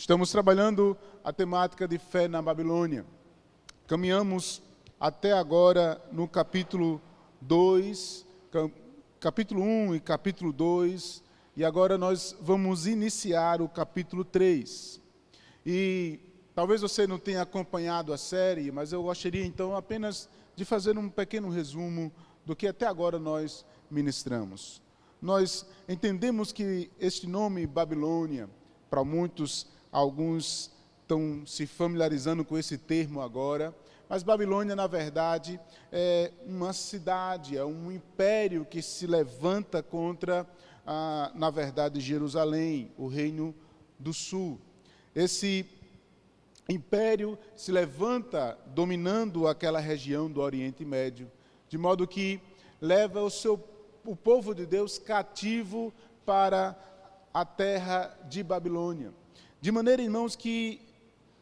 Estamos trabalhando a temática de fé na Babilônia. Caminhamos até agora no capítulo 2, capítulo 1 e capítulo 2, e agora nós vamos iniciar o capítulo 3. E talvez você não tenha acompanhado a série, mas eu gostaria então apenas de fazer um pequeno resumo do que até agora nós ministramos. Nós entendemos que este nome Babilônia, para muitos, alguns estão se familiarizando com esse termo agora, mas Babilônia, na verdade, é uma cidade, é um império que se levanta contra, na verdade, Jerusalém, o Reino do Sul. Esse império se levanta dominando aquela região do Oriente Médio, de modo que leva o povo de Deus cativo para a terra de Babilônia. De maneira, irmãos, que,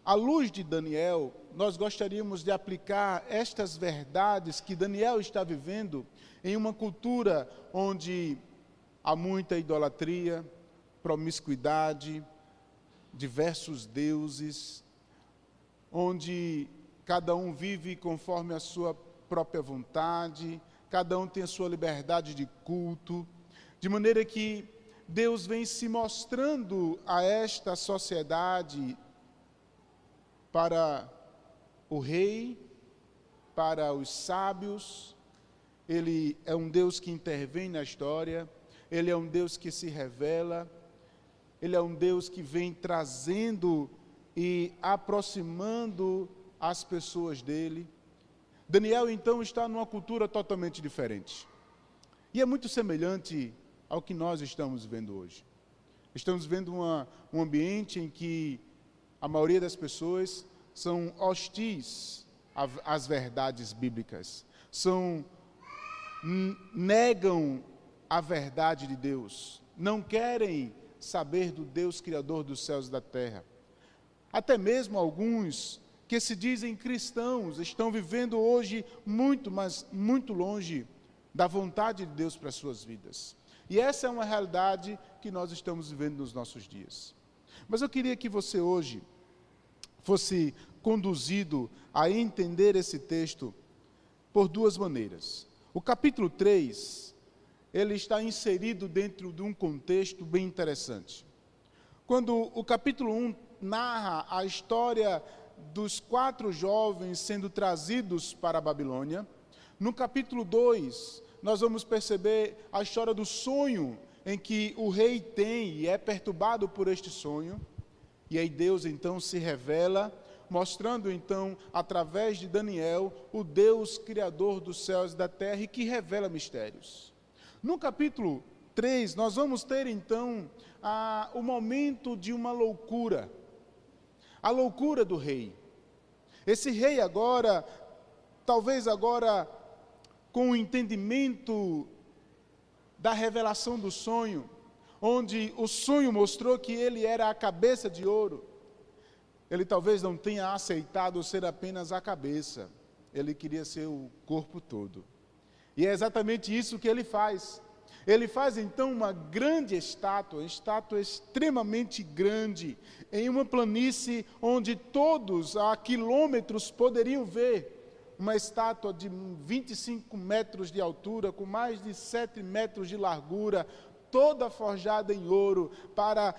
à luz de Daniel, nós gostaríamos de aplicar estas verdades que Daniel está vivendo em uma cultura onde há muita idolatria, promiscuidade, diversos deuses, onde cada um vive conforme a sua própria vontade, cada um tem a sua liberdade de culto, de maneira que Deus vem se mostrando a esta sociedade para o rei, para os sábios. Ele é um Deus que intervém na história, Ele é um Deus que se revela, Ele é um Deus que vem trazendo e aproximando as pessoas dEle. Daniel, então, está numa cultura totalmente diferente. E é muito semelhante ao que nós estamos vendo hoje. Estamos vendo um ambiente em que a maioria das pessoas são hostis às verdades bíblicas, negam a verdade de Deus, não querem saber do Deus Criador dos céus e da terra. Até mesmo alguns que se dizem cristãos estão vivendo hoje muito, mas muito longe da vontade de Deus para as suas vidas. E essa é uma realidade que nós estamos vivendo nos nossos dias. Mas eu queria que você hoje fosse conduzido a entender esse texto por duas maneiras. O capítulo 3, ele está inserido dentro de um contexto bem interessante. Quando o capítulo 1 narra a história dos 4 jovens sendo trazidos para a Babilônia, no capítulo 2, nós vamos perceber a história do sonho em que o rei tem e é perturbado por este sonho, e aí Deus então se revela, mostrando então, através de Daniel, o Deus Criador dos céus e da terra e que revela mistérios. No capítulo 3, nós vamos ter então o momento de uma loucura, a loucura do rei. Esse rei agora, talvez agora com o entendimento da revelação do sonho, onde o sonho mostrou que ele era a cabeça de ouro, ele talvez não tenha aceitado ser apenas a cabeça, ele queria ser o corpo todo. E é exatamente isso que ele faz. Ele faz então uma grande estátua extremamente grande, em uma planície onde todos a quilômetros poderiam ver, uma estátua de 25 metros de altura, com mais de 7 metros de largura, toda forjada em ouro, para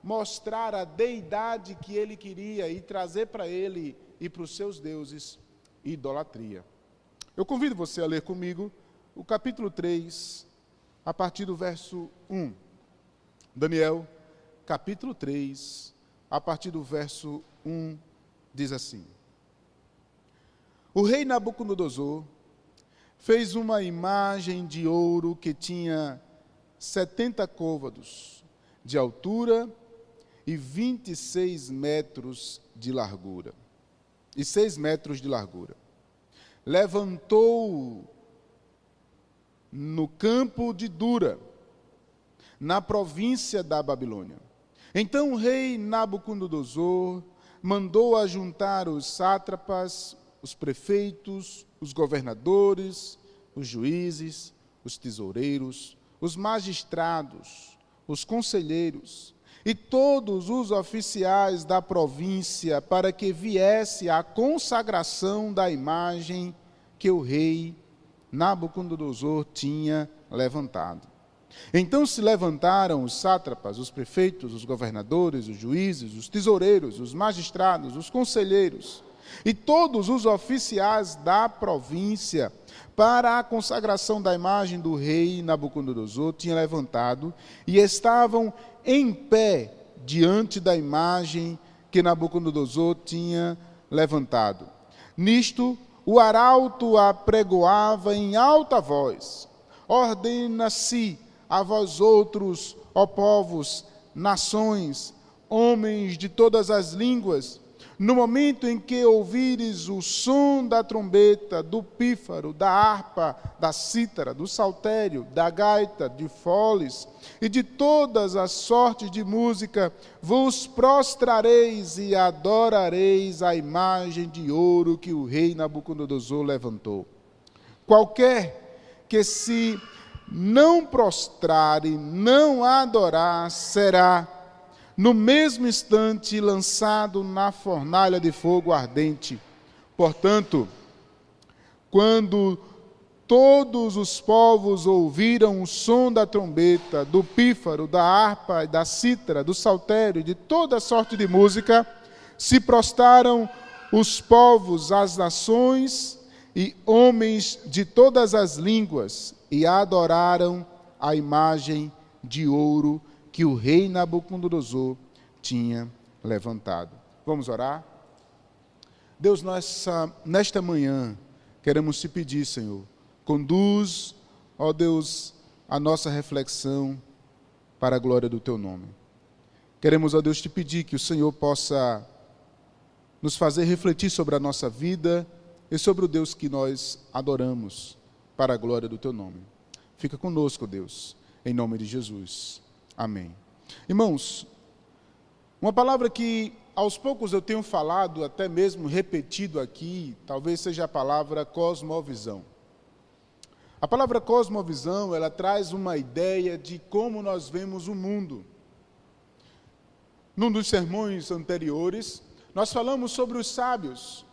mostrar a deidade que ele queria e trazer para ele e para os seus deuses idolatria. Eu convido você a ler comigo o capítulo 3, a partir do verso 1. Daniel, capítulo 3, a partir do verso 1, diz assim: O rei Nabucodonosor fez uma imagem de ouro que tinha 70 côvados de altura e 26 metros de largura. E 6 metros de largura. Levantou no campo de Dura, na província da Babilônia. Então o rei Nabucodonosor mandou ajuntar os sátrapas, os prefeitos, os governadores, os juízes, os tesoureiros, os magistrados, os conselheiros e todos os oficiais da província, para que viesse a consagração da imagem que o rei Nabucodonosor tinha levantado. Então se levantaram os sátrapas, os prefeitos, os governadores, os juízes, os tesoureiros, os magistrados, os conselheiros e todos os oficiais da província para a consagração da imagem do rei Nabucodonosor tinha levantado e estavam em pé diante da imagem que Nabucodonosor tinha levantado. Nisto, o arauto apregoava em alta voz: ordena-se a vós outros, ó povos, nações, homens de todas as línguas, no momento em que ouvires o som da trombeta, do pífaro, da harpa, da cítara, do saltério, da gaita, de foles e de todas as sortes de música, vos prostrareis e adorareis a imagem de ouro que o rei Nabucodonosor levantou. Qualquer que se não prostrar e não adorar, será no mesmo instante lançado na fornalha de fogo ardente. Portanto, quando todos os povos ouviram o som da trombeta, do pífaro, da harpa, da cítara, do saltério e de toda sorte de música, se prostraram os povos, as nações e homens de todas as línguas e adoraram a imagem de ouro que o rei Nabucodonosor tinha levantado. Vamos orar? Deus, nesta manhã, queremos te pedir, Senhor, conduz, ó Deus, a nossa reflexão para a glória do teu nome. Queremos, ó Deus, te pedir que o Senhor possa nos fazer refletir sobre a nossa vida e sobre o Deus que nós adoramos, para a glória do teu nome. Fica conosco, Deus, em nome de Jesus. Amém. Irmãos, uma palavra que aos poucos eu tenho falado, até mesmo repetido aqui, talvez seja a palavra cosmovisão. A palavra cosmovisão, ela traz uma ideia de como nós vemos o mundo. Num dos sermões anteriores, nós falamos sobre os sábios.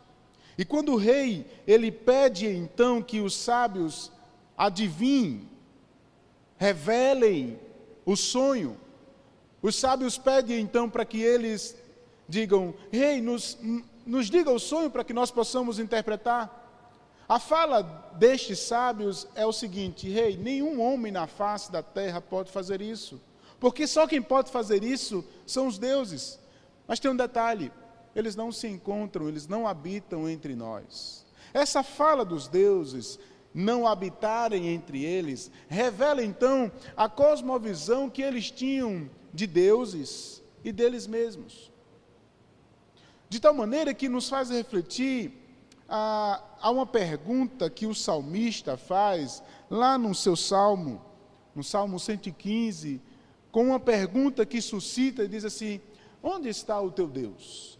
E quando o rei, ele pede então que os sábios adivinhem, revelem o sonho, os sábios pedem então para que eles digam: rei, nos diga o sonho para que nós possamos interpretar. A fala destes sábios é o seguinte: rei, nenhum homem na face da terra pode fazer isso, porque só quem pode fazer isso são os deuses. Mas tem um detalhe: eles não se encontram, eles não habitam entre nós. Essa fala dos deuses não habitarem entre eles revela então a cosmovisão que eles tinham de deuses e deles mesmos. De tal maneira que nos faz refletir a uma pergunta que o salmista faz lá no seu salmo, no Salmo 115, com uma pergunta que suscita e diz assim: onde está o teu Deus?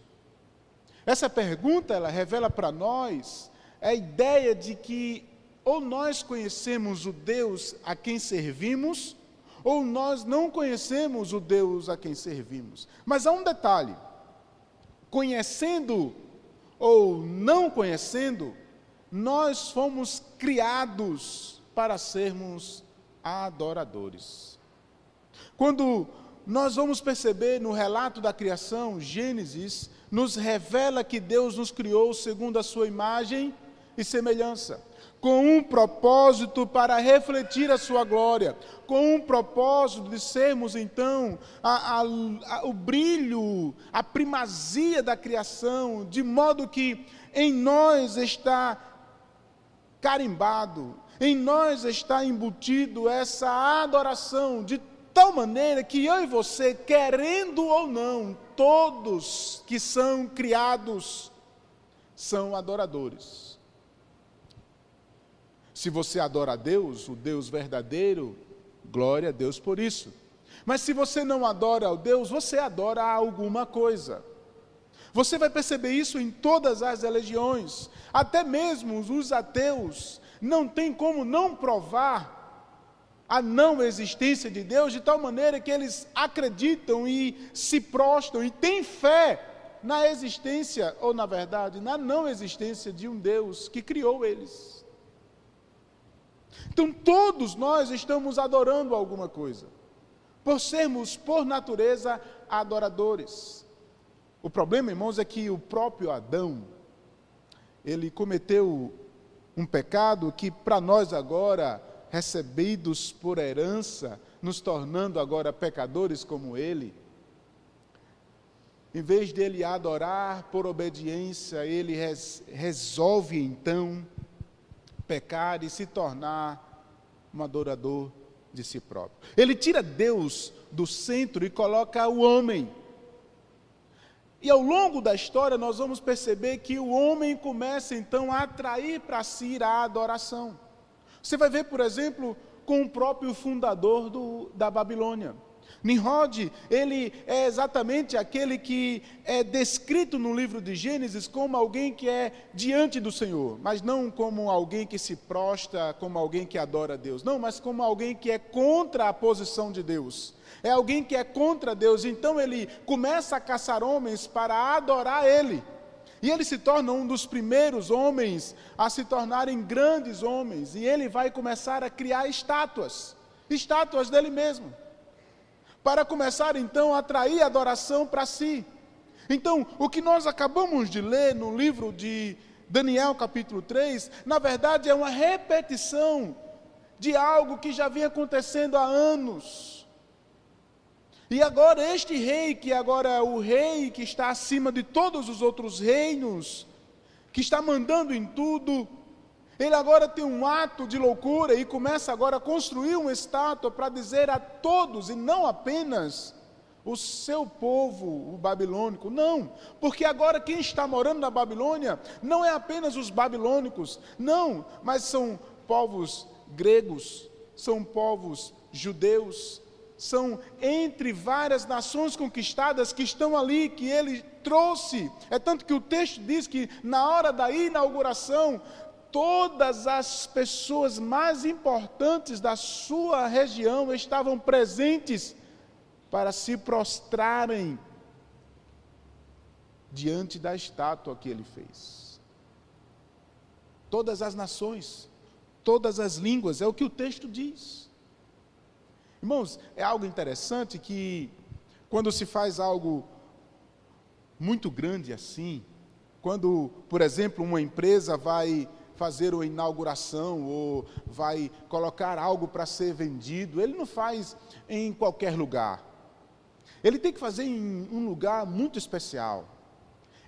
Essa pergunta, ela revela para nós a ideia de que ou nós conhecemos o Deus a quem servimos, ou nós não conhecemos o Deus a quem servimos. Mas há um detalhe: conhecendo ou não conhecendo, nós fomos criados para sermos adoradores. Quando nós vamos perceber no relato da criação, Gênesis nos revela que Deus nos criou segundo a sua imagem e semelhança, com um propósito para refletir a sua glória, com um propósito de sermos então o brilho, a primazia da criação, de modo que em nós está carimbado, em nós está embutido essa adoração, de tal maneira que eu e você, querendo ou não, todos que são criados são adoradores. Se você adora a Deus, o Deus verdadeiro, glória a Deus por isso. Mas se você não adora ao Deus, você adora a alguma coisa. Você vai perceber isso em todas as religiões. Até mesmo os ateus não têm como não provar a não existência de Deus, de tal maneira que eles acreditam e se prostram e têm fé na existência, ou na verdade, na não existência de um Deus que criou eles. Então todos nós estamos adorando alguma coisa, por sermos, por natureza, adoradores. O problema, irmãos, é que o próprio Adão, ele cometeu um pecado que para nós agora, recebidos por herança, nos tornando agora pecadores como ele, em vez dele adorar por obediência, ele resolve então pecar e se tornar um adorador de si próprio. Ele tira Deus do centro e coloca o homem. E ao longo da história nós vamos perceber que o homem começa então a atrair para si a adoração. Você vai ver, por exemplo, com o próprio fundador da Babilônia. Nimrod, ele é exatamente aquele que é descrito no livro de Gênesis como alguém que é diante do Senhor, mas não como alguém que se prostra, como alguém que adora a Deus, não, mas como alguém que é contra a posição de Deus, é alguém que é contra Deus. Então ele começa a caçar homens para adorar ele, e ele se torna um dos primeiros homens a se tornarem grandes homens, e ele vai começar a criar estátuas dele mesmo, para começar então a atrair adoração para si. Então, o que nós acabamos de ler no livro de Daniel capítulo 3, na verdade é uma repetição de algo que já vinha acontecendo há anos. E agora este rei, que agora é o rei que está acima de todos os outros reinos, que está mandando em tudo, ele agora tem um ato de loucura e começa agora a construir uma estátua para dizer a todos, e não apenas o seu povo, o babilônico, não, porque agora quem está morando na Babilônia não é apenas os babilônicos, não, mas são povos gregos, são povos judeus, são entre várias nações conquistadas que estão ali, que ele trouxe. É tanto que o texto diz que na hora da inauguração, todas as pessoas mais importantes da sua região estavam presentes para se prostrarem diante da estátua que ele fez. Todas as nações, todas as línguas, é o que o texto diz. Irmãos, é algo interessante que quando se faz algo muito grande assim, quando, por exemplo, uma empresa vai fazer uma inauguração ou vai colocar algo para ser vendido, ele não faz em qualquer lugar. Ele tem que fazer em um lugar muito especial.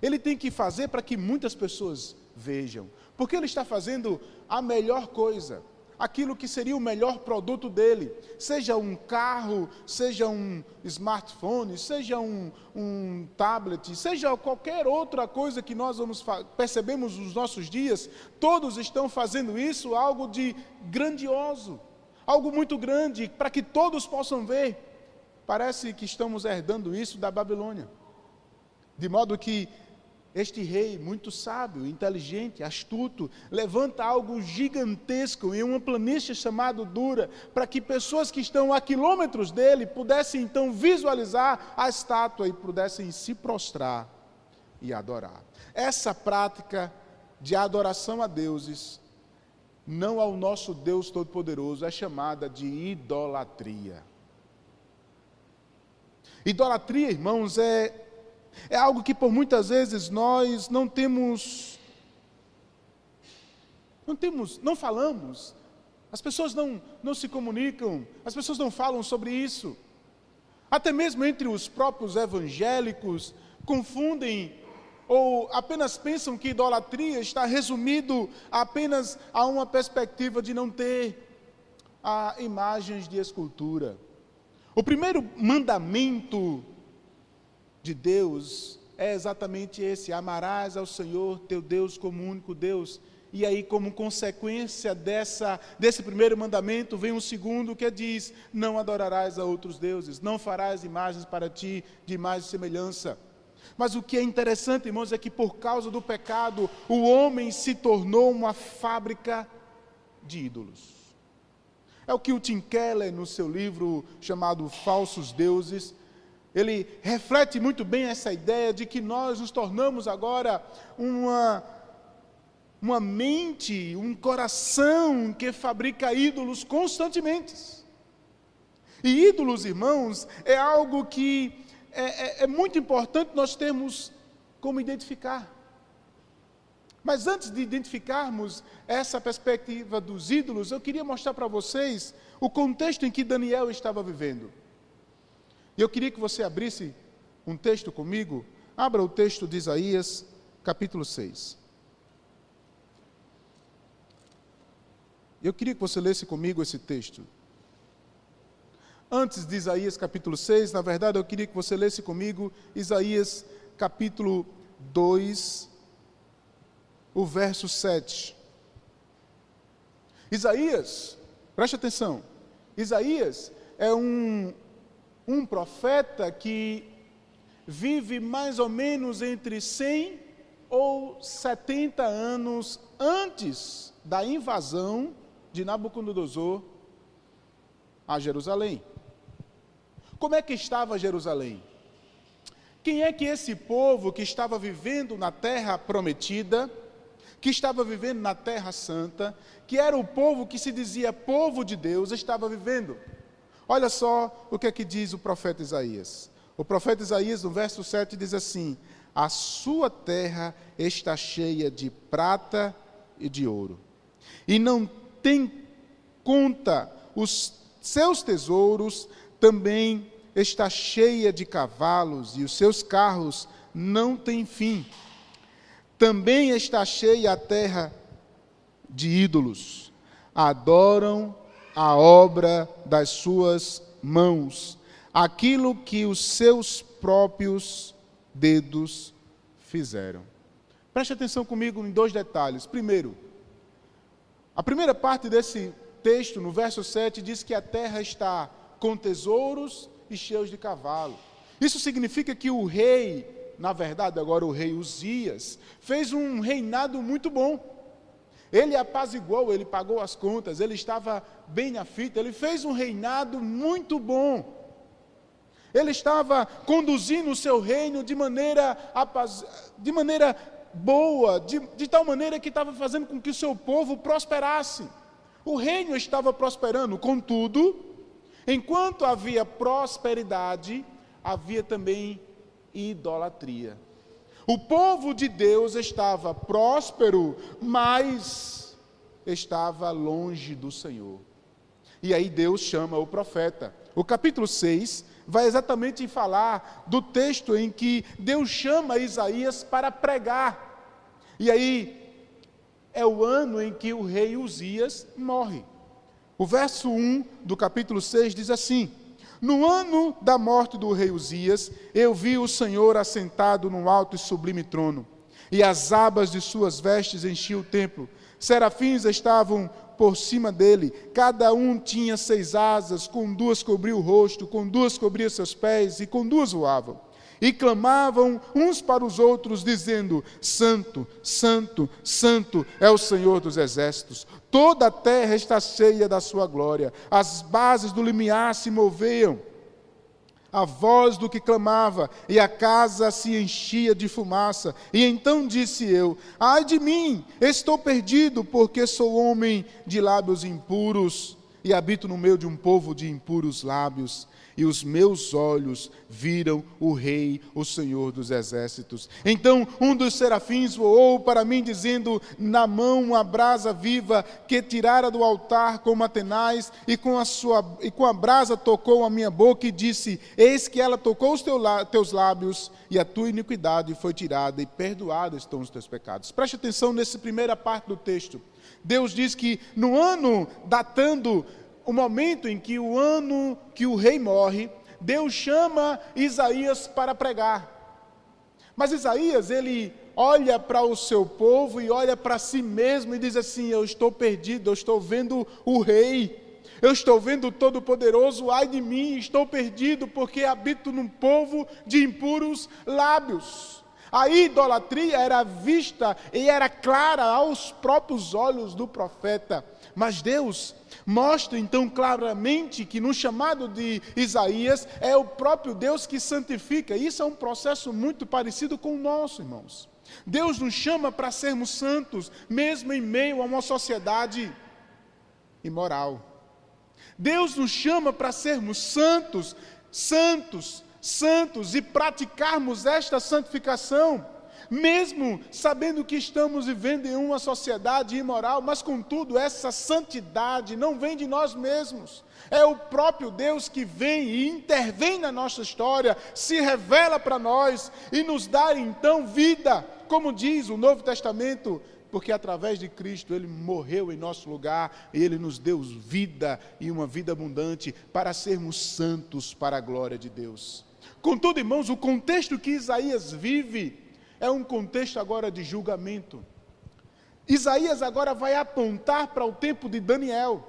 Ele tem que fazer para que muitas pessoas vejam, porque ele está fazendo a melhor coisa, aquilo que seria o melhor produto dele, seja um carro, seja um smartphone, seja um tablet, seja qualquer outra coisa que nós percebemos nos nossos dias, todos estão fazendo isso, algo de grandioso, algo muito grande, para que todos possam ver. Parece que estamos herdando isso da Babilônia, de modo que este rei, muito sábio, inteligente, astuto, levanta algo gigantesco em uma planície chamada Dura, para que pessoas que estão a quilômetros dele pudessem então visualizar a estátua e pudessem se prostrar e adorar. Essa prática de adoração a deuses, não ao nosso Deus Todo-Poderoso, é chamada de idolatria. Idolatria, irmãos, é algo que por muitas vezes nós não falamos, as pessoas não se comunicam, as pessoas não falam sobre isso. Até mesmo entre os próprios evangélicos, confundem ou apenas pensam que idolatria está resumido apenas a uma perspectiva de não ter imagens de escultura. O primeiro mandamento de Deus é exatamente esse: amarás ao Senhor teu Deus como único Deus. E aí, como consequência desse primeiro mandamento, vem um segundo que diz: não adorarás a outros deuses, não farás imagens para ti de imagem e semelhança. Mas o que é interessante, irmãos, é que por causa do pecado, o homem se tornou uma fábrica de ídolos. É o que o Tim Keller, no seu livro chamado Falsos Deuses, ele reflete muito bem essa ideia de que nós nos tornamos agora uma mente, um coração que fabrica ídolos constantemente. E ídolos, irmãos, é algo que é muito importante nós termos como identificar. Mas antes de identificarmos essa perspectiva dos ídolos, eu queria mostrar para vocês o contexto em que Daniel estava vivendo. E eu queria que você abrisse um texto comigo. Abra o texto de Isaías, capítulo 6. Eu queria que você lesse comigo esse texto. Antes de Isaías capítulo 6, na verdade, eu queria que você lesse comigo Isaías capítulo 2, o verso 7. Isaías, preste atenção, Isaías é um profeta que vive mais ou menos entre 100 ou 70 anos antes da invasão de Nabucodonosor a Jerusalém. Como é que estava Jerusalém? Quem é que esse povo que estava vivendo na terra prometida, que estava vivendo na terra santa, que era o povo que se dizia povo de Deus, estava vivendo? Olha só o que é que diz o profeta Isaías. O profeta Isaías, no verso 7, diz assim: a sua terra está cheia de prata e de ouro, e não tem conta, os seus tesouros também está cheia de cavalos, e os seus carros não têm fim. Também está cheia a terra de ídolos, adoram a obra das suas mãos, aquilo que os seus próprios dedos fizeram. Preste atenção comigo em dois detalhes. Primeiro, a primeira parte desse texto, no verso 7, diz que a terra está com tesouros e cheios de cavalo. Isso significa que o rei, na verdade agora o rei Uzias, fez um reinado muito bom. Ele apaziguou, ele pagou as contas, ele estava bem na fita, ele fez um reinado muito bom. Ele estava conduzindo o seu reino de maneira boa, de tal maneira que estava fazendo com que o seu povo prosperasse. O reino estava prosperando, contudo, enquanto havia prosperidade, havia também idolatria. O povo de Deus estava próspero, mas estava longe do Senhor. E aí Deus chama o profeta. O capítulo 6 vai exatamente falar do texto em que Deus chama Isaías para pregar. E aí é o ano em que o rei Uzias morre. O verso 1 do capítulo 6 diz assim: no ano da morte do rei Uzias, eu vi o Senhor assentado num alto e sublime trono, e as abas de suas vestes enchiam o templo. Serafins estavam por cima dele, cada um tinha 6 asas, com 2 cobria o rosto, com 2 cobria seus pés, e com 2 voavam. E clamavam uns para os outros, dizendo: Santo, Santo, Santo é o Senhor dos exércitos. Toda a terra está cheia da sua glória. As bases do limiar se moviam, a voz do que clamava, e a casa se enchia de fumaça. E então disse eu: ai de mim, estou perdido, porque sou homem de lábios impuros, e habito no meio de um povo de impuros lábios. E os meus olhos viram o Rei, o Senhor dos exércitos. Então um dos serafins voou para mim, dizendo: na mão uma brasa viva, que tirara do altar como Atenais, e com a brasa tocou a minha boca, e disse: eis que ela tocou os teus lábios, e a tua iniquidade foi tirada, e perdoados estão os teus pecados. Preste atenção nessa primeira parte do texto. Deus diz que no ano datando o momento em que o rei morre, Deus chama Isaías para pregar. Mas Isaías, ele olha para o seu povo e olha para si mesmo e diz assim: eu estou perdido, eu estou vendo o rei, eu estou vendo o Todo-Poderoso, ai de mim, estou perdido, porque habito num povo de impuros lábios. A idolatria era vista e era clara aos próprios olhos do profeta. Mas Deus Mostra então claramente que no chamado de Isaías é o próprio Deus que santifica. Isso é um processo muito parecido com o nosso, irmãos. Deus nos chama para sermos santos, mesmo em meio a uma sociedade imoral. Deus nos chama para sermos santos, santos e praticarmos esta santificação, mesmo sabendo que estamos vivendo em uma sociedade imoral, mas contudo essa santidade não vem de nós mesmos. É o próprio Deus que vem e intervém na nossa história, se revela para nós e nos dá então vida, como diz o Novo Testamento, porque através de Cristo Ele morreu em nosso lugar e Ele nos deu vida e uma vida abundante para sermos santos para a glória de Deus. Contudo, irmãos, o contexto que Isaías vive é um contexto agora de julgamento. Isaías agora vai apontar para o tempo de Daniel.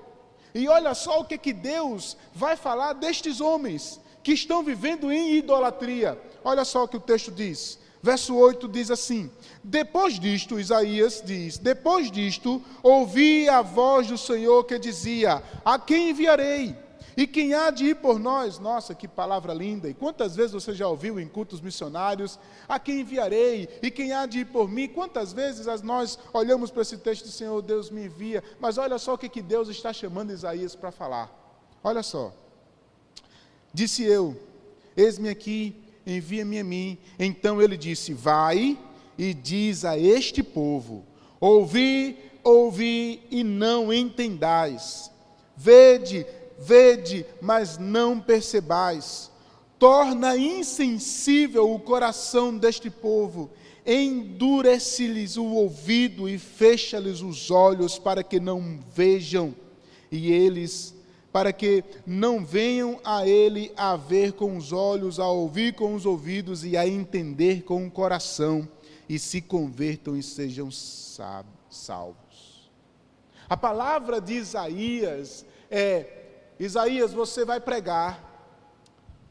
E olha só o que Deus vai falar destes homens que estão vivendo em idolatria. Olha só o que o texto diz. Verso 8 diz assim: depois disto, Isaías diz, depois disto, ouvi a voz do Senhor que dizia: a quem enviarei? E quem há de ir por nós? Nossa, que palavra linda! E quantas vezes você já ouviu em cultos missionários: a quem enviarei? E quem há de ir por mim? Quantas vezes nós olhamos para esse texto do Senhor, Deus me envia, mas olha só o que Deus está chamando Isaías para falar. Olha só. Disse eu: eis-me aqui, envia-me a mim. Então ele disse: vai e diz a este povo: ouvi, e não entendais. Vede, mas não percebais. Torna insensível o coração deste povo, endurece-lhes o ouvido e fecha-lhes os olhos para que não vejam, e eles, para que não venham a ele a ver com os olhos, a ouvir com os ouvidos e a entender com o coração, e se convertam e sejam salvos. A palavra de Isaías é: Isaías, você vai pregar,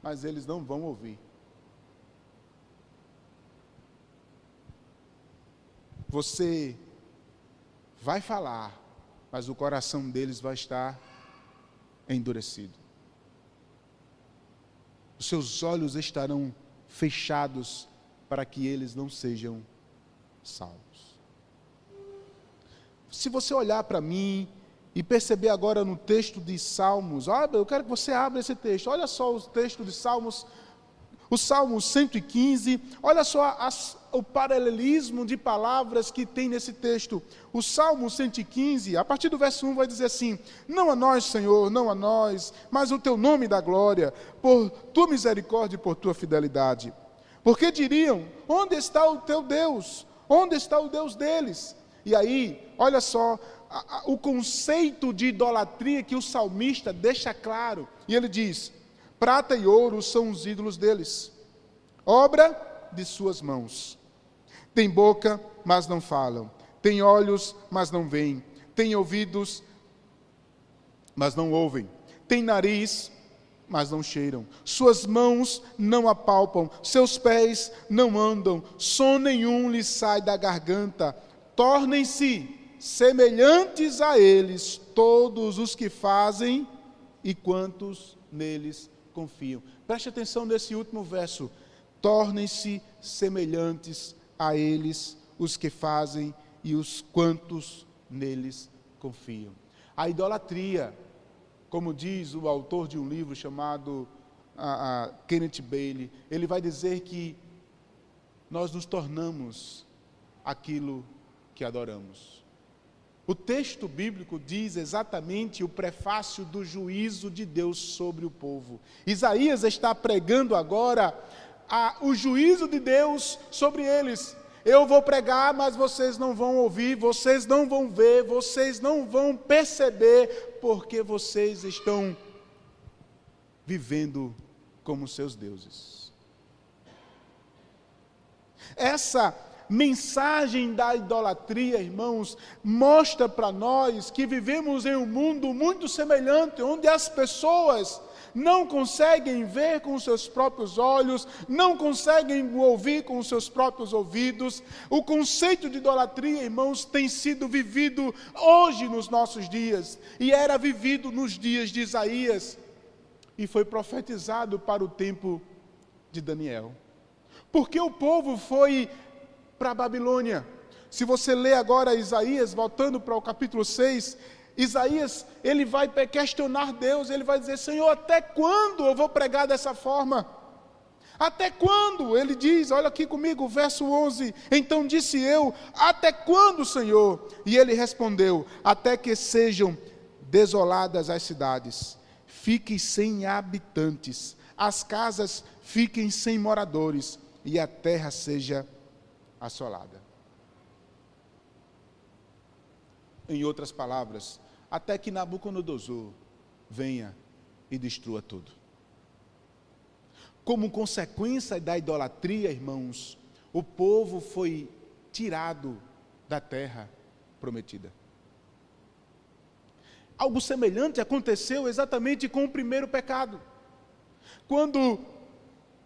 mas eles não vão ouvir. Você vai falar, mas o coração deles vai estar endurecido. Os seus olhos estarão fechados para que eles não sejam salvos. Se você olhar para mim e perceber agora no texto de Salmos, eu quero que você abra esse texto, olha só o texto de Salmos, o Salmo 115, olha só o paralelismo de palavras que tem nesse texto. O Salmo 115, a partir do verso 1 vai dizer assim: não a nós, Senhor, não a nós, mas o teu nome dá glória, por tua misericórdia e por tua fidelidade. Porque diriam: onde está o teu Deus? Onde está o Deus deles? E aí, olha só, o conceito de idolatria que o salmista deixa claro. E ele diz: prata e ouro são os ídolos deles, obra de suas mãos. Tem boca, mas não falam. Tem olhos, mas não veem. Tem ouvidos, mas não ouvem. Tem nariz, mas não cheiram. Suas mãos não apalpam. Seus pés não andam. Som nenhum lhes sai da garganta. Tornem-se semelhantes a eles todos os que fazem e quantos neles confiam. Preste atenção nesse último verso. Tornem-se semelhantes a eles os que fazem e os quantos neles confiam. A idolatria, como diz o autor de um livro chamado Kenneth Bailey, ele vai dizer que nós nos tornamos aquilo que adoramos. O texto bíblico diz exatamente o prefácio do juízo de Deus sobre o povo. Isaías está pregando agora o juízo de Deus sobre eles. Eu vou pregar, mas vocês não vão ouvir, vocês não vão ver, vocês não vão perceber, porque vocês estão vivendo como seus deuses. Essa mensagem da idolatria, irmãos, mostra para nós que vivemos em um mundo muito semelhante, onde as pessoas não conseguem ver com os seus próprios olhos, não conseguem ouvir com os seus próprios ouvidos. O conceito de idolatria, irmãos, tem sido vivido hoje nos nossos dias, e era vivido nos dias de Isaías, e foi profetizado para o tempo de Daniel. Porque o povo foi para a Babilônia. Se você ler agora Isaías, voltando para o capítulo 6, Isaías, ele vai questionar Deus, ele vai dizer: Senhor, até quando eu vou pregar dessa forma? Até quando? Ele diz, olha aqui comigo, verso 11, então disse eu, até quando, Senhor? E ele respondeu, até que sejam desoladas as cidades, fiquem sem habitantes, as casas fiquem sem moradores, e a terra seja assolada. Em outras palavras, até que Nabucodonosor venha e destrua tudo. Como consequência da idolatria, irmãos, o povo foi tirado da terra prometida. Algo semelhante aconteceu exatamente com o primeiro pecado. Quando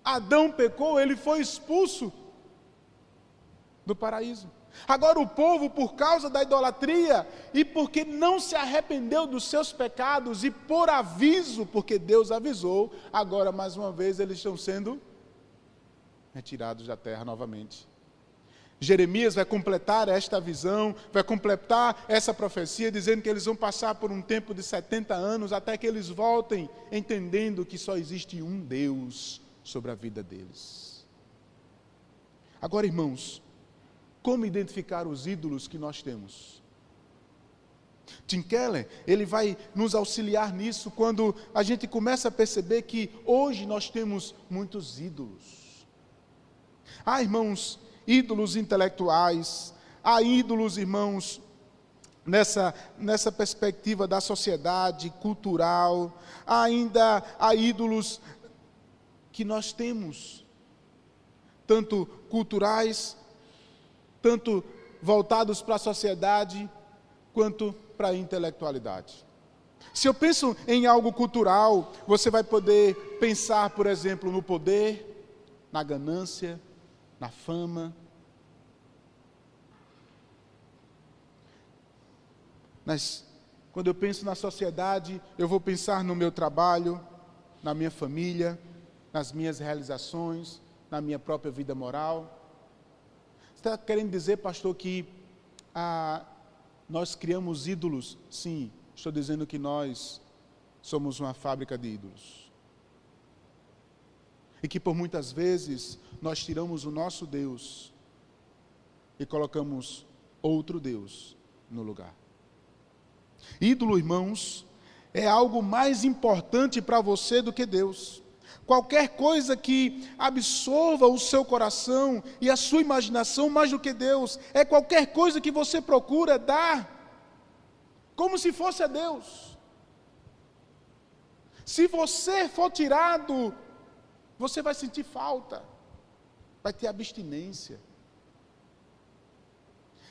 Adão pecou, ele foi expulso do paraíso. Agora o povo, por causa da idolatria e porque não se arrependeu dos seus pecados e por aviso, porque Deus avisou, agora mais uma vez eles estão sendo retirados da terra novamente. Jeremias vai completar esta visão, vai completar essa profecia, dizendo que eles vão passar por um tempo de 70 anos, até que eles voltem, entendendo que só existe um Deus sobre a vida deles. Agora, irmãos, como identificar os ídolos que nós temos? Tim Keller, ele vai nos auxiliar nisso quando a gente começa a perceber que hoje nós temos muitos ídolos. Há, irmãos, ídolos intelectuais, há ídolos, irmãos, nessa perspectiva da sociedade cultural, ainda há ídolos que nós temos, tanto culturais, tanto voltados para a sociedade, quanto para a intelectualidade. Se eu penso em algo cultural, você vai poder pensar, por exemplo, no poder, na ganância, na fama. Mas, quando eu penso na sociedade, eu vou pensar no meu trabalho, na minha família, nas minhas realizações, na minha própria vida moral. Você está querendo dizer, pastor, que nós criamos ídolos? Sim, estou dizendo que nós somos uma fábrica de ídolos. E que por muitas vezes nós tiramos o nosso Deus e colocamos outro Deus no lugar. Ídolo, irmãos, é algo mais importante para você do que Deus. Qualquer coisa que absorva o seu coração e a sua imaginação mais do que Deus, é qualquer coisa que você procura dar como se fosse a Deus. Se você for tirado, você vai sentir falta, vai ter abstinência.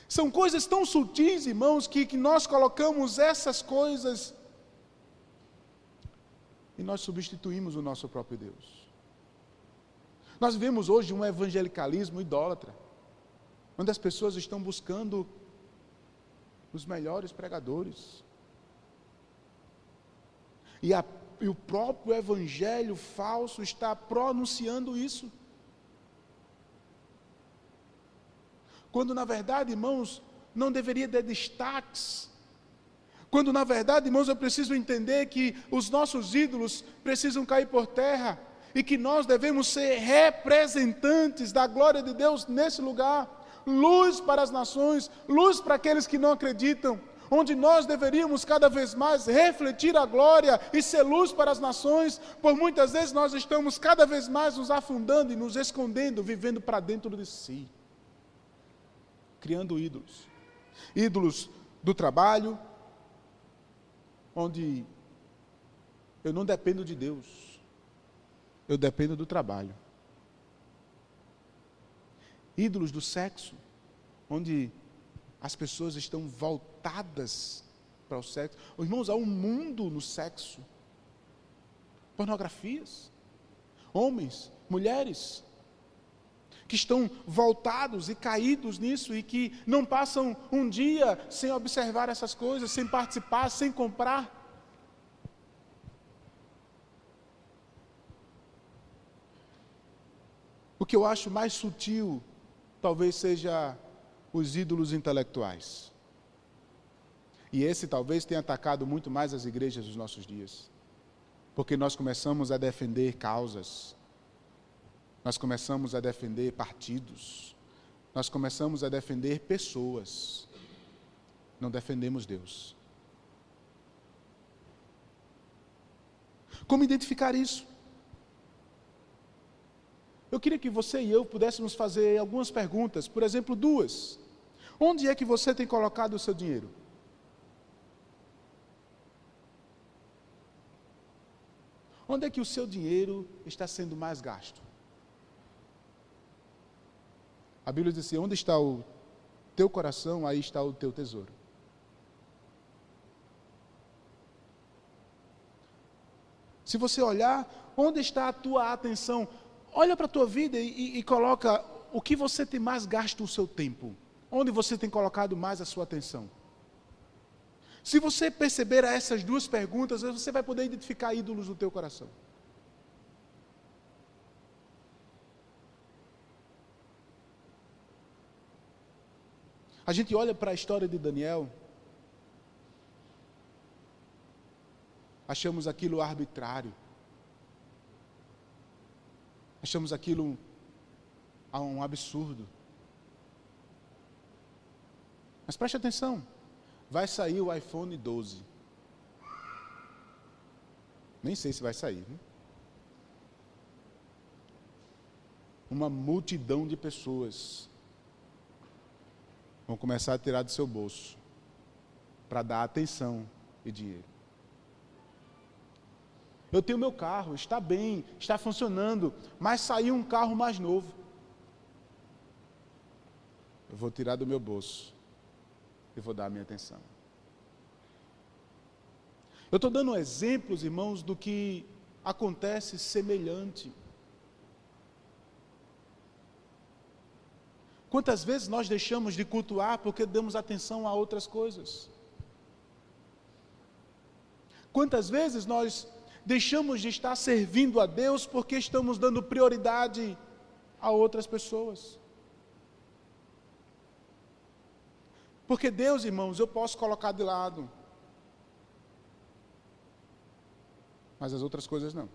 São coisas tão sutis, irmãos, que nós colocamos essas coisas e nós substituímos o nosso próprio Deus. Nós vivemos hoje um evangelicalismo idólatra, onde as pessoas estão buscando os melhores pregadores. E o próprio evangelho falso está pronunciando isso. Quando na verdade, irmãos, não deveria ter destaques. Quando na verdade, irmãos, eu preciso entender que os nossos ídolos precisam cair por terra e que nós devemos ser representantes da glória de Deus nesse lugar, luz para as nações, luz para aqueles que não acreditam, onde nós deveríamos cada vez mais refletir a glória e ser luz para as nações, por muitas vezes nós estamos cada vez mais nos afundando e nos escondendo, vivendo para dentro de si, criando ídolos. Ídolos do trabalho, onde eu não dependo de Deus, eu dependo do trabalho. ídolos do sexo, onde as pessoas estão voltadas para o sexo. Irmãos, há um mundo no sexo. Pornografias. Homens, mulheres, que estão voltados e caídos nisso e que não passam um dia sem observar essas coisas, sem participar, sem comprar. O que eu acho mais sutil, talvez seja os ídolos intelectuais. E esse talvez tenha atacado muito mais as igrejas dos nossos dias. Porque nós começamos a defender causas, nós começamos a defender partidos, nós começamos a defender pessoas, não defendemos Deus. Como identificar isso? Eu queria que você e eu pudéssemos fazer algumas perguntas, por exemplo, 2. Onde é que você tem colocado o seu dinheiro? Onde é que o seu dinheiro está sendo mais gasto? A Bíblia diz assim, onde está o teu coração, aí está o teu tesouro. Se você olhar, onde está a tua atenção? Olha para a tua vida e coloca o que você tem mais gasto o seu tempo. Onde você tem colocado mais a sua atenção. Se você perceber essas 2 perguntas, você vai poder identificar ídolos no teu coração. A gente olha para a história de Daniel, achamos aquilo arbitrário. Achamos aquilo um absurdo. Mas preste atenção, vai sair o iPhone 12. Nem sei se vai sair, né? Uma multidão de pessoas vão começar a tirar do seu bolso para dar atenção e dinheiro. Eu tenho meu carro, está bem, está funcionando, mas saiu um carro mais novo. Eu vou tirar do meu bolso e vou dar a minha atenção. Eu estou dando exemplos, irmãos, do que acontece semelhante. Quantas vezes nós deixamos de cultuar porque damos atenção a outras coisas? Quantas vezes nós deixamos de estar servindo a Deus porque estamos dando prioridade a outras pessoas? Porque Deus, irmãos, eu posso colocar de lado, mas as outras coisas não.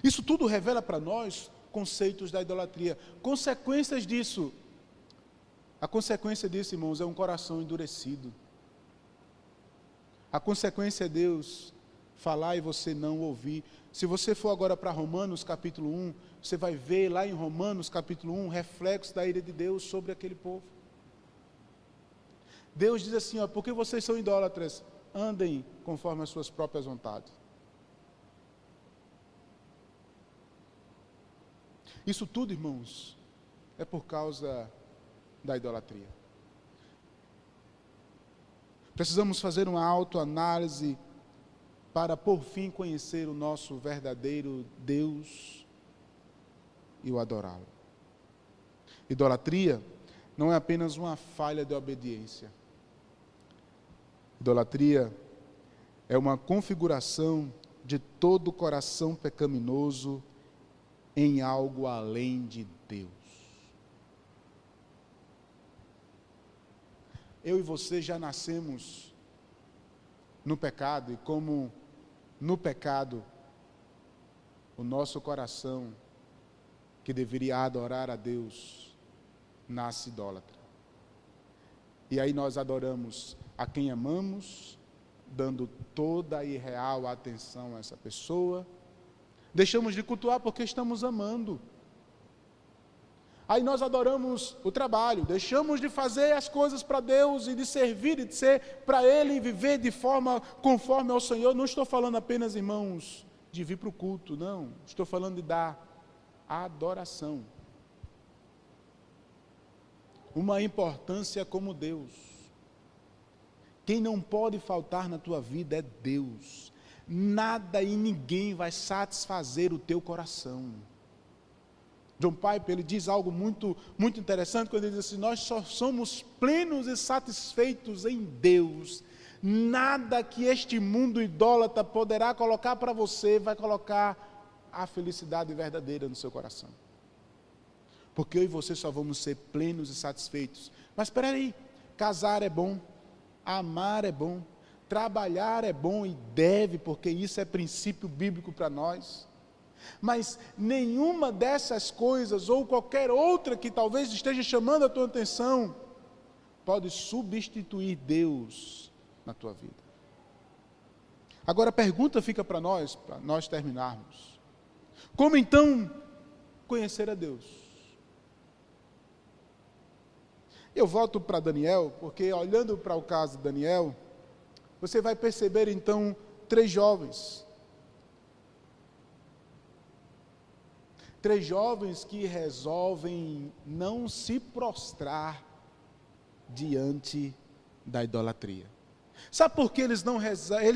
Isso tudo revela para nós conceitos da idolatria, consequências disso. A consequência disso, irmãos, é um coração endurecido. A consequência é Deus falar e você não ouvir. Se você for agora para Romanos capítulo 1, você vai ver lá em Romanos capítulo 1, reflexo da ira de Deus sobre aquele povo. Deus diz assim, porque vocês são idólatras, andem conforme as suas próprias vontades. Isso tudo, irmãos, é por causa da idolatria. Precisamos fazer uma autoanálise para, por fim, conhecer o nosso verdadeiro Deus e o adorá-lo. Idolatria não é apenas uma falha de obediência. Idolatria é uma configuração de todo o coração pecaminoso em algo além de Deus. Eu e você já nascemos no pecado, e como no pecado, o nosso coração, que deveria adorar a Deus, nasce idólatra. E aí nós adoramos a quem amamos, dando toda a irreal atenção a essa pessoa. Deixamos de cultuar porque estamos amando. Aí nós adoramos o trabalho, deixamos de fazer as coisas para Deus e de servir e de ser para Ele e viver de forma conforme ao Senhor. Não estou falando apenas, irmãos, de vir para o culto, não. Estou falando de dar adoração. Uma importância como Deus. Quem não pode faltar na tua vida é Deus. Nada e ninguém vai satisfazer o teu coração. John Piper, ele diz algo muito interessante quando ele diz assim: nós só somos plenos e satisfeitos em Deus. Nada que este mundo idólatra poderá colocar para você vai colocar a felicidade verdadeira no seu coração. Porque eu e você só vamos ser plenos e satisfeitos. Mas espera aí, casar é bom, amar é bom, trabalhar é bom e deve, porque isso é princípio bíblico para nós. Mas nenhuma dessas coisas, ou qualquer outra que talvez esteja chamando a tua atenção, pode substituir Deus na tua vida. Agora a pergunta fica para nós terminarmos. Como então conhecer a Deus? Eu volto para Daniel, porque olhando para o caso de Daniel, você vai perceber então 3 jovens. 3 jovens que resolvem não se prostrar diante da idolatria. Sabe por que eles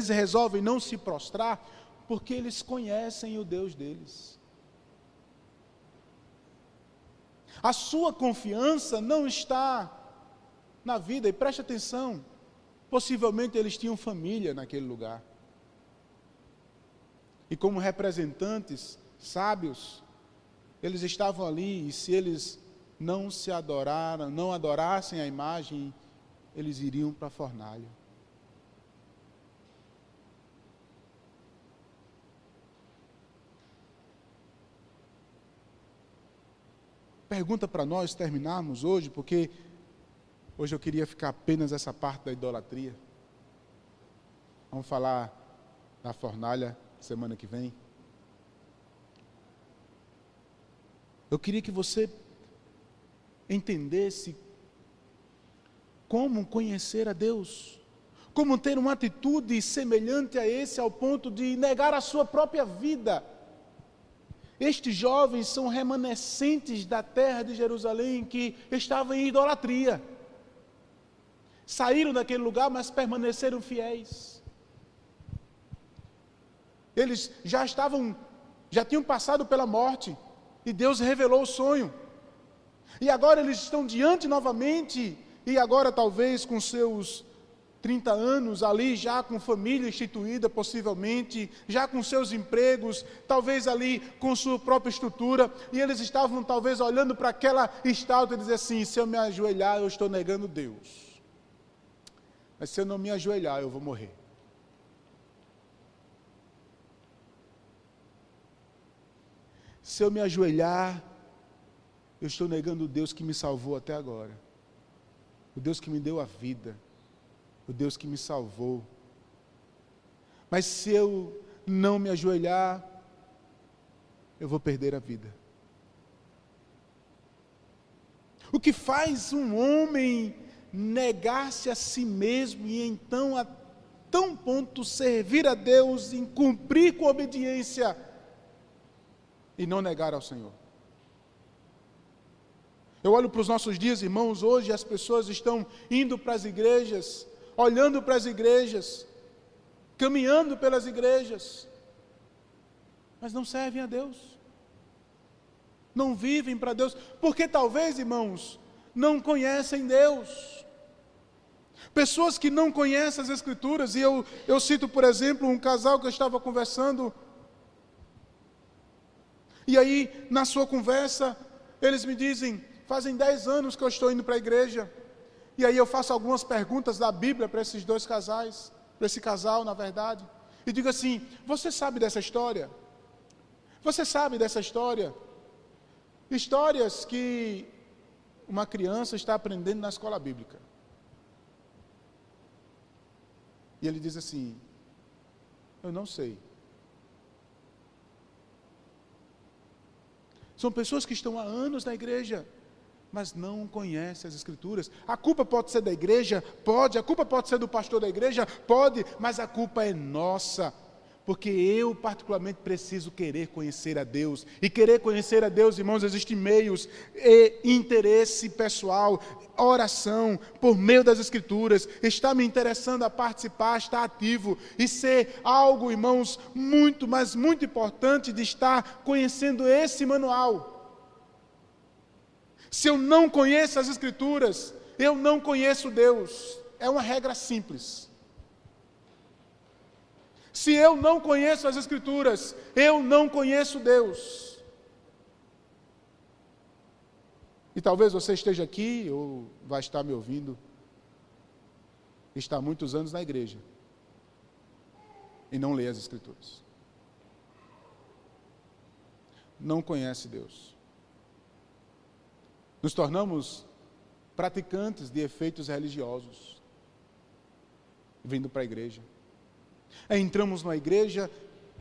resolvem não se prostrar? Porque eles conhecem o Deus deles. A sua confiança não está na vida, e preste atenção, possivelmente eles tinham família naquele lugar. E como representantes sábios, eles estavam ali, e se eles não adorassem a imagem, eles iriam para a fornalha. Pergunta para nós terminarmos hoje, porque hoje eu queria ficar apenas essa parte da idolatria. Vamos falar da fornalha semana que vem. Eu queria que você entendesse como conhecer a Deus, como ter uma atitude semelhante a esse, ao ponto de negar a sua própria vida. Estes jovens são remanescentes da terra de Jerusalém que estavam em idolatria. Saíram daquele lugar, mas permaneceram fiéis. Eles já tinham passado pela morte, e Deus revelou o sonho. E agora eles estão diante novamente, e agora talvez com seus 30 anos ali, já com família instituída possivelmente, já com seus empregos, talvez ali com sua própria estrutura, e eles estavam talvez olhando para aquela estátua e dizer assim: se eu me ajoelhar eu estou negando Deus, mas se eu não me ajoelhar eu vou morrer. Se eu me ajoelhar, eu estou negando o Deus que me salvou até agora, o Deus que me deu a vida, o Deus que me salvou. Mas se eu não me ajoelhar, eu vou perder a vida. O que faz um homem negar-se a si mesmo e então a tão ponto servir a Deus em cumprir com obediência e não negar ao Senhor? Eu olho para os nossos dias, irmãos, hoje as pessoas estão indo para as igrejas, olhando para as igrejas, caminhando pelas igrejas, mas não servem a Deus, não vivem para Deus, porque talvez, irmãos, não conhecem Deus. Pessoas que não conhecem as Escrituras, e eu cito, por exemplo, um casal que eu estava conversando, e aí, na sua conversa, eles me dizem: fazem 10 anos que eu estou indo para a igreja. E aí eu faço algumas perguntas da Bíblia para esses 2 casais, para esse casal, na verdade. E digo assim: você sabe dessa história? Você sabe dessa história? Histórias que uma criança está aprendendo na escola bíblica. E ele diz assim: eu não sei. São pessoas que estão há anos na igreja, mas não conhecem as Escrituras. A culpa pode ser da igreja? Pode. A culpa pode ser do pastor da igreja? Pode. Mas a culpa é nossa, Porque eu, particularmente, preciso querer conhecer a Deus. E querer conhecer a Deus, irmãos, existem meios e interesse pessoal, oração, por meio das Escrituras. Está me interessando a participar, estar ativo e ser algo, irmãos, muito, mas muito importante de estar conhecendo esse manual. Se eu não conheço as Escrituras, eu não conheço Deus. É uma regra simples. Se eu não conheço as Escrituras, eu não conheço Deus. E talvez você esteja aqui, ou vai estar me ouvindo, está há muitos anos na igreja, e não lê as Escrituras. Não conhece Deus. Nos tornamos praticantes de efeitos religiosos, vindo para a igreja. Entramos numa igreja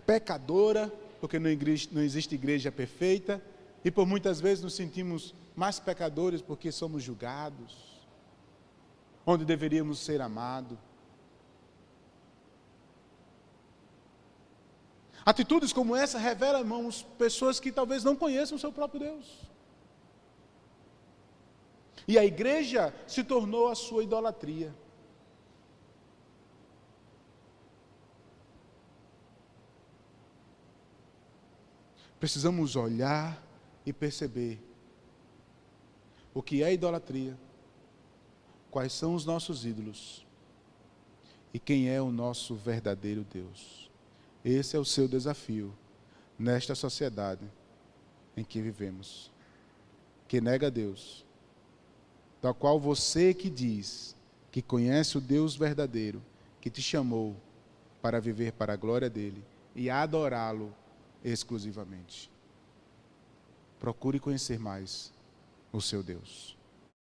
pecadora, porque não existe igreja perfeita, e por muitas vezes nos sentimos mais pecadores porque somos julgados, onde deveríamos ser amados. Atitudes como essa revelam, irmãos, pessoas que talvez não conheçam o seu próprio Deus. E a igreja se tornou a sua idolatria. Precisamos olhar e perceber o que é idolatria, quais são os nossos ídolos e quem é o nosso verdadeiro Deus. Esse é o seu desafio nesta sociedade em que vivemos, que nega Deus, da qual você que diz que conhece o Deus verdadeiro, que te chamou para viver para a glória dele e adorá-lo exclusivamente. Procure conhecer mais o seu Deus.